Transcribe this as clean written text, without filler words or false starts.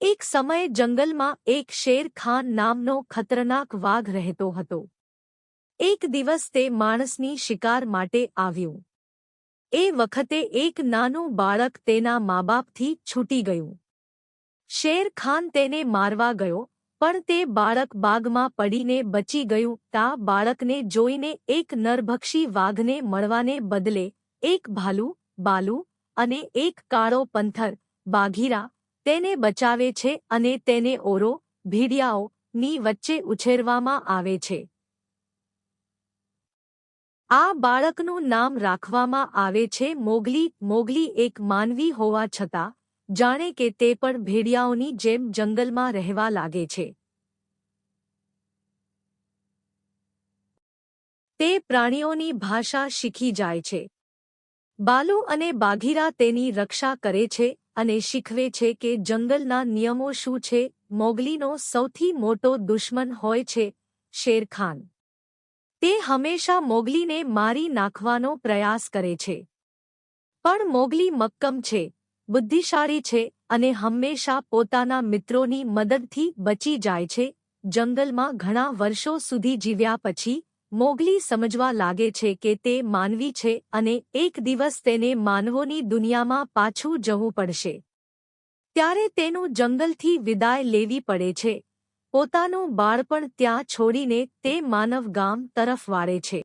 એક સમયે જંગલમાં એક શેર ખાન નામનો ખતરનાક વાઘ રહેતો હતો. એક દિવસ તે માણસની શિકાર માટે આવ્યું. એ વખતે એક નાનું બાળક તેના માબાપથી છૂટી ગયું. શેર ખાન તેને મારવા ગયો, પણ તે બાળક બાગમાં પડીને બચી ગયું. તા બાળકને જોઈને એક નરભક્ષી વાઘને મળવાને બદલે એક ભાલુ, બાલુ અને એક કાળો પંથર, બાઘીરા, તેને બચાવે છે અને તેને ઓરો, ભીડિયાઓ ની વચ્ચે ઉછેરવામાં આવે છે. આ બાળકનું નામ રાખવામાં આવે છે મોગલી. મોગલી એક માનવી હોવા છતાં જાણે કે તે પણ ભેડિયાઓની જેમ જંગલમાં રહેવા લાગે છે. તે પ્રાણીઓની ભાષા શીખી જાય છે. બાલુ અને બાઘીરા તેની રક્ષા કરે છે અને શીખવે છે કે જંગલના નિયમો શું છે. મોગલીનો સૌથી મોટો દુશ્મન હોય છે શેરખાન. તે હંમેશા મોગલીને મારી નાખવાનો પ્રયાસ કરે છે. પણ મોગલી મક્કમ છે, બુદ્ધિશાળી છે અને હંમેશા પોતાના મિત્રોની મદદથી બચી જાય છે. જંગલમાં ઘણા વર્ષો સુધી જીવ્યા પછી મોગલી સમજવા લાગે છે કે તે માનવી છે અને એક દિવસ તેને માનવોની દુનિયામાં પાછું જવું પડશે. ત્યારે તેનું જંગલથી વિદાય લેવી પડે છે. પોતાનું બાળપણ ત્યાં છોડીને તે માનવ ગામ તરફ વાળે છે.